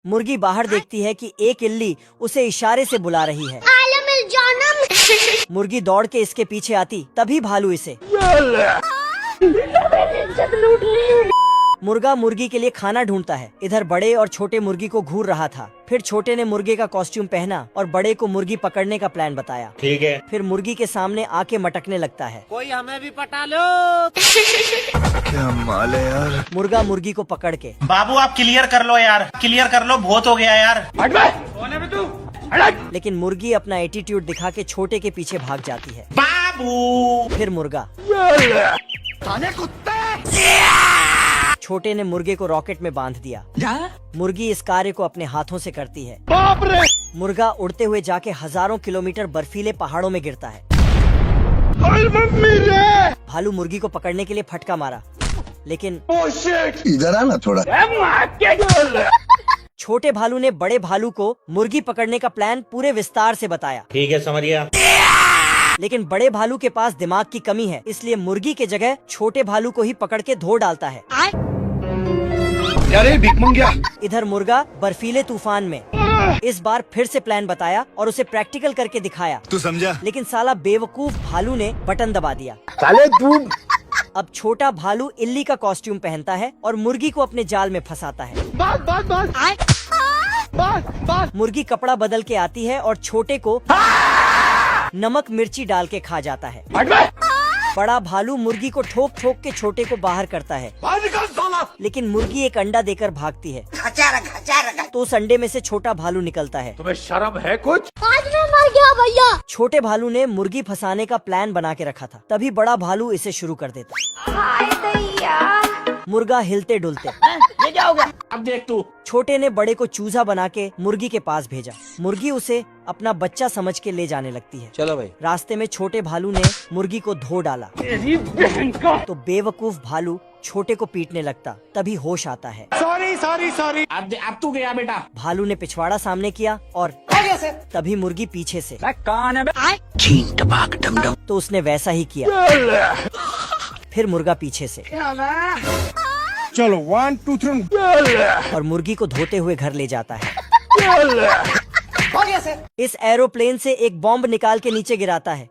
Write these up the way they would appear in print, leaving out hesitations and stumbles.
मुर्गी बाहर देखती है कि एक इल्ली उसे इशारे से बुला रही है। मुर्गी दौड़ के इसके पीछे आती, तभी भालू इसे मुर्गा मुर्गी के लिए खाना ढूंढता है। इधर बड़े और छोटे मुर्गी को घूर रहा था। फिर छोटे ने मुर्गे का कॉस्ट्यूम पहना और बड़े को मुर्गी पकड़ने का प्लान बताया। ठीक है। फिर मुर्गी के सामने आके मटकने लगता है। कोई हमें भी पटा लो। क्या माल है यार। मुर्गा मुर्गी को पकड़ के, बाबू आप क्लियर कर लो यार, क्लियर कर लो, बहुत हो गया यार। लेकिन मुर्गी अपना एटीट्यूड दिखा के छोटे के पीछे भाग जाती है। बाबू फिर मुर्गा, छोटे ने मुर्गे को रॉकेट में बांध दिया। मुर्गी इस कार्य को अपने हाथों से करती है। बाप रे। मुर्गा उड़ते हुए जाके हजारों किलोमीटर बर्फीले पहाड़ों में गिरता है। भालू मुर्गी को पकड़ने के लिए फटका मारा, लेकिन इधर आना थोड़ा। छोटे भालू ने बड़े भालू को मुर्गी पकड़ने का प्लान पूरे विस्तार से बताया। ठीक है, समझ गया। लेकिन बड़े भालू के पास दिमाग की कमी है, इसलिए मुर्गी के जगह छोटे भालू को ही पकड़ के धो डालता है। अरे भीख मंगिया। इधर मुर्गा बर्फीले तूफान में इस बार फिर से प्लान बताया और उसे प्रैक्टिकल करके दिखाया। तू समझा? लेकिन साला बेवकूफ भालू ने बटन दबा दिया। साले तू। अब छोटा भालू इल्ली का कॉस्ट्यूम पहनता है और मुर्गी को अपने जाल में फंसाता है। मुर्गी कपड़ा बदल के आती है और छोटे को नमक मिर्ची डाल के खा जाता है। बड़ा भालू मुर्गी को ठोक ठोक के छोटे को बाहर करता है। लेकिन मुर्गी एक अंडा देकर भागती है। तो उस अंडे में से छोटा भालू निकलता है। तुम्हें शर्म है कुछ? आज मैं मर गया भैया। छोटे भालू ने मुर्गी फंसाने का प्लान बना के रखा था, तभी बड़ा भालू इसे शुरू कर देता। मुर्गा हिलते डुलते। ये क्या हो गया? अब देख तू। छोटे ने बड़े को चूजा बना के मुर्गी के पास भेजा। मुर्गी उसे अपना बच्चा समझ के ले जाने लगती है। चलो भाई। रास्ते में छोटे भालू ने मुर्गी को धो डाला। तो बेवकूफ भालू छोटे को पीटने लगता, तभी होश आता है। सॉरी। अब तू गया बेटा। भालू ने पिछवाड़ा सामने किया और तभी मुर्गी पीछे से। कौन है? तो उसने वैसा ही किया। फिर मुर्गा पीछे से चलो 1 2 3। और मुर्गी को धोते हुए घर ले जाता है। इस एरोप्लेन से एक बॉम्ब निकाल के नीचे गिराता है।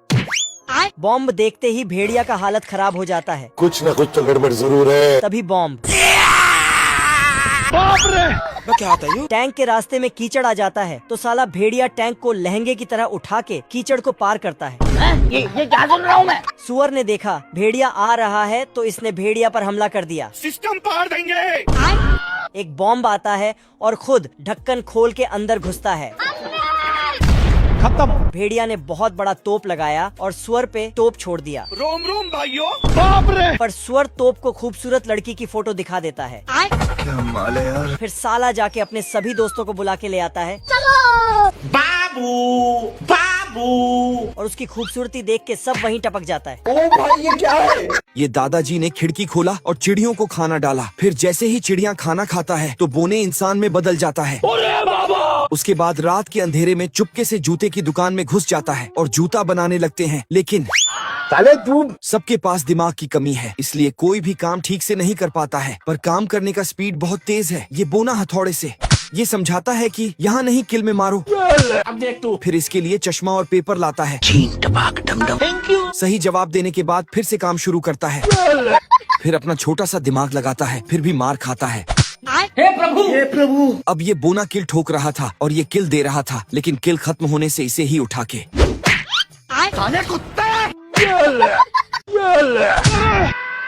बॉम्ब देखते ही भेड़िया का हालत खराब हो जाता है। कुछ न कुछ तो गड़बड़ जरूर है। तभी बॉम्ब। बाप रे। क्या होता है? टैंक के रास्ते में कीचड़ आ जाता है, तो साला भेड़िया टैंक को लहंगे की तरह उठा के कीचड़ को पार करता है। ये क्या सुन रहा हूँ मैं? सुअर ने देखा भेड़िया आ रहा है, तो इसने भेड़िया पर हमला कर दिया। सिस्टम पार देंगे। एक बॉम्ब आता है और खुद ढक्कन खोल के अंदर घुसता है। खत्म। भेड़िया ने बहुत बड़ा तोप लगाया और सुअर पे तोप छोड़ दिया। रोम रोम भाइयों। बाप रे। पर सुअर तोप को खूबसूरत लड़की की फोटो दिखा देता है। क्या माल है यार। फिर साला जाके अपने सभी दोस्तों को बुला के ले आता है। बाबू और उसकी खूबसूरती देख के सब वहीं टपक जाता है। ओ भाई ये क्या है? ये दादाजी ने खिड़की खोला और चिड़ियों को खाना डाला। फिर जैसे ही चिड़िया खाना खाता है तो बोने इंसान में बदल जाता है। उसके बाद रात के अंधेरे में चुपके से जूते की दुकान में घुस जाता है और जूता बनाने लगते हैं। लेकिन साले तू। सबके पास दिमाग की कमी है, इसलिए कोई भी काम ठीक से नहीं कर पाता है। पर काम करने का स्पीड बहुत तेज है। ये बोना हथौड़े से ये समझाता है कि यहाँ नहीं किल में मारो। अब देख तू। फिर इसके लिए चश्मा और पेपर लाता है। Thank you. सही जवाब देने के बाद फिर से काम शुरू करता है। फिर अपना छोटा सा दिमाग लगाता है, फिर भी मार खाता है। हे प्रभु। अब ये बोना किल ठोक रहा था और ये किल दे रहा था, लेकिन किल खत्म होने से इसे ही उठा के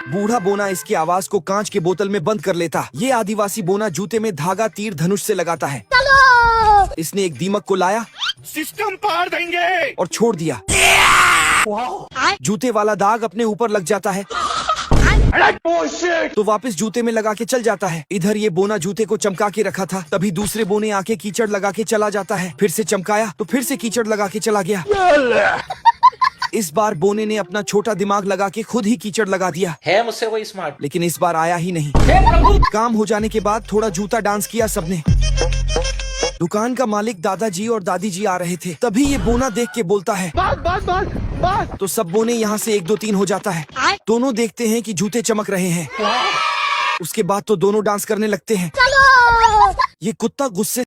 बूढ़ा बोना इसकी आवाज को कांच के बोतल में बंद कर लेता। ये आदिवासी बोना जूते में धागा तीर धनुष से लगाता है। इसने एक दीमक को लाया, सिस्टम पार देंगे। और छोड़ दिया। जूते वाला दाग अपने ऊपर लग जाता है तो वापस जूते में लगा के चल जाता है। इधर ये बोना जूते को चमका के रखा था, तभी दूसरे बोने आके कीचड़ लगा के चला जाता है। फिर से चमकाया तो फिर से कीचड़ लगा के चला गया। इस बार बोने ने अपना छोटा दिमाग लगा के खुद ही कीचड़ लगा दिया। है मुझसे कोई स्मार्ट? लेकिन इस बार आया ही नहीं। हे प्रभु। काम हो जाने के बाद थोड़ा जूता डांस किया सबने। दुकान का मालिक दादाजी और दादी जी आ रहे थे, तभी ये बोना देख के बोलता है बस। तो सब बोने यहाँ से 1 2 3 हो जाता है। दोनों देखते हैं कि जूते चमक रहे हैं। उसके बाद तो दोनों डांस करने लगते हैं। ये कुत्ता गुस्से